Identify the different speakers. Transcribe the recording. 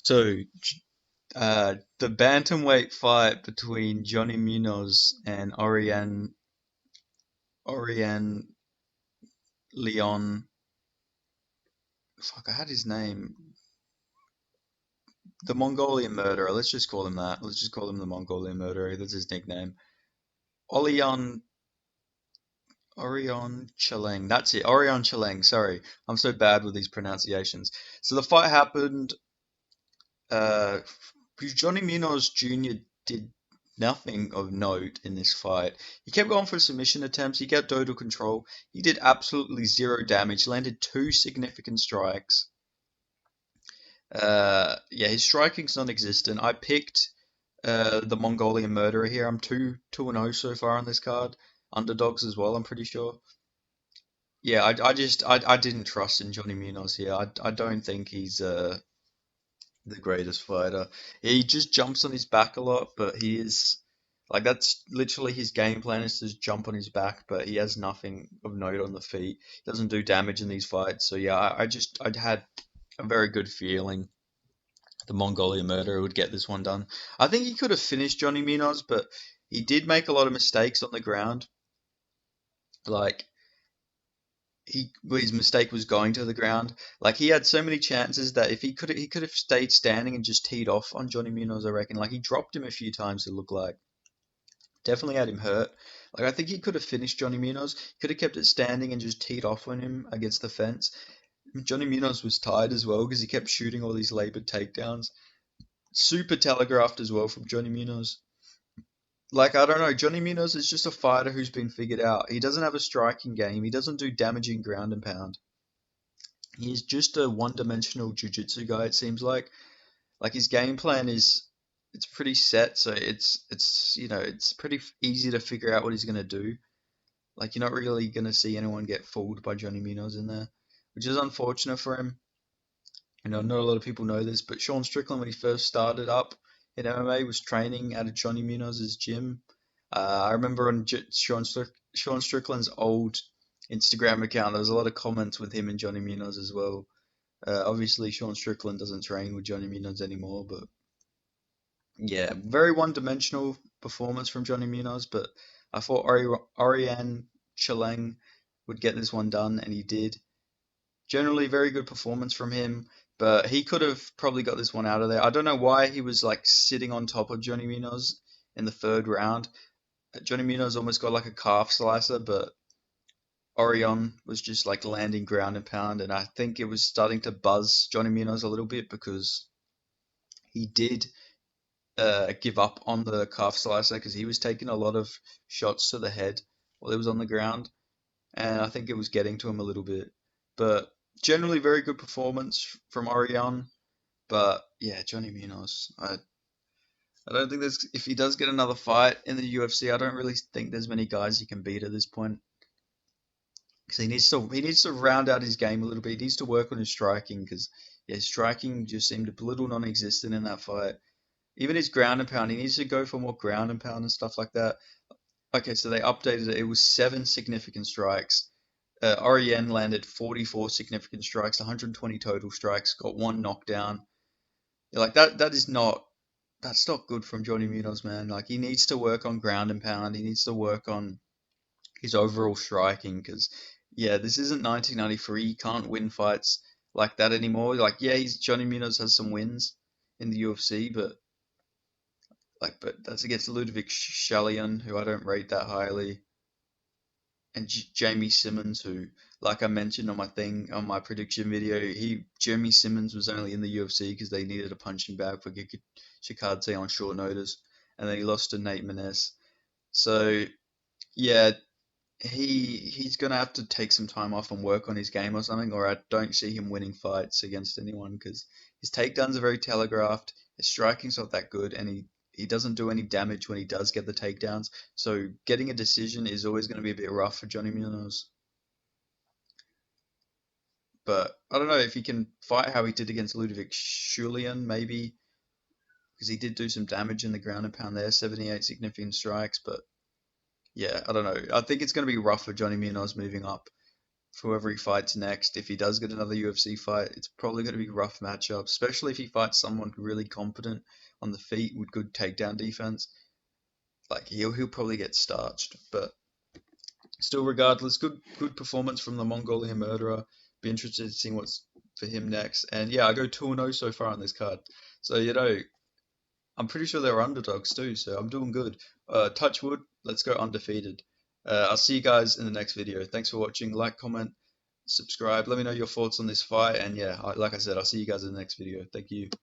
Speaker 1: So, the bantamweight fight between Johnny Munoz and Oriane Leon. Fuck, I had his name. The Mongolian murderer. Let's just call him that. Let's just call him the Mongolian murderer. That's his nickname. Olion Orion Qileng. That's it. Orion Qileng. Sorry, I'm so bad with these pronunciations. So the fight happened. Uh, Johnny Munoz Jr. did nothing of note in this fight. He kept going for submission attempts. He got total control. He did absolutely zero damage. Landed two significant strikes. Yeah, his striking's non-existent. I picked the Mongolian murderer here. I'm 2 and 0 so far on this card. Underdogs as well, I'm pretty sure. Yeah, I didn't trust in Johnny Munoz here. I don't think he's the greatest fighter. He just jumps on his back a lot, but he is like that's literally his game plan is to just jump on his back, but he has nothing of note on the feet. He doesn't do damage in these fights. So yeah, I had a very good feeling the Mongolian murderer would get this one done. I think he could have finished Johnny Munoz, but he did make a lot of mistakes on the ground. Like his mistake was going to the ground. Like he had so many chances that if he could have stayed standing and just teed off on Johnny Munoz, I reckon. Like he dropped him a few times. It looked like definitely had him hurt. Like I think he could have finished Johnny Munoz. Could have kept it standing and just teed off on him against the fence. Johnny Munoz was tired as well because he kept shooting all these labored takedowns. Super telegraphed as well from Johnny Munoz. Like, I don't know, Johnny Munoz is just a fighter who's been figured out. He doesn't have a striking game. He doesn't do damaging ground and pound. He's just a one-dimensional jiu-jitsu guy, it seems like. Like his game plan is it's pretty set, so it's pretty easy to figure out what he's gonna do. Like you're not really gonna see anyone get fooled by Johnny Munoz in there, which is unfortunate for him. Not a lot of people know this, but Sean Strickland, when he first started up in MMA, was training at a Johnny Munoz's gym. I remember on Sean Strickland's old Instagram account, there was a lot of comments with him and Johnny Munoz as well. Obviously, Sean Strickland doesn't train with Johnny Munoz anymore, but yeah, very one-dimensional performance from Johnny Munoz. But I thought Oriane Qileng would get this one done, and he did. Generally, very good performance from him, but he could have probably got this one out of there. I don't know why he was like sitting on top of Johnny Munoz in the third round. Johnny Munoz almost got like a calf slicer, but Orion was just like landing ground and pound, and I think it was starting to buzz Johnny Munoz a little bit because he did give up on the calf slicer because he was taking a lot of shots to the head while he was on the ground, and I think it was getting to him a little bit. But generally, very good performance from Orion. But yeah, Johnny Munoz. I don't think there's if he does get another fight in the UFC, I don't really think there's many guys he can beat at this point. Because he needs to round out his game a little bit. He needs to work on his striking because yeah, his striking just seemed a little non-existent in that fight. Even his ground and pound, he needs to go for more ground and pound and stuff like that. Okay, so they updated it. It was 7 significant strikes. Oriane landed 44 significant strikes, 120 total strikes, got one knockdown. Yeah, like that is not that's not good from Johnny Munoz, man. Like he needs to work on ground and pound. He needs to work on his overall striking because yeah, this isn't 1993. He can't win fights like that anymore. Like yeah, he's Johnny Munoz has some wins in the UFC, but that's against Ludwig Shalian, who I don't rate that highly, and Jamie Simmons, who, like I mentioned on my prediction video, Jamie Simmons was only in the UFC because they needed a punching bag for Shikadze on short notice, and then he lost to Nate Maness. So yeah, he's gonna have to take some time off and work on his game or something, or I don't see him winning fights against anyone because his takedowns are very telegraphed. His striking's not that good, and he doesn't do any damage when he does get the takedowns. So getting a decision is always going to be a bit rough for Johnny Munoz. But I don't know if he can fight how he did against Ludwig Schulian, maybe because he did do some damage in the ground and pound there, 78 significant strikes. But yeah, I don't know. I think it's going to be rough for Johnny Munoz moving up for whoever he fights next. If he does get another UFC fight, it's probably going to be a rough matchup, especially if he fights someone really competent on the feet with good takedown defense. Like he'll probably get starched, but still, regardless, good performance from the Mongolian murderer. Be interested in seeing what's for him next. And yeah, I go 2-0 so far on this card. So I'm pretty sure they're underdogs too. So I'm doing good. Touch wood. Let's go undefeated. I'll see you guys in the next video. Thanks for watching. Like, comment, subscribe. Let me know your thoughts on this fight. And yeah, like I said, I'll see you guys in the next video. Thank you.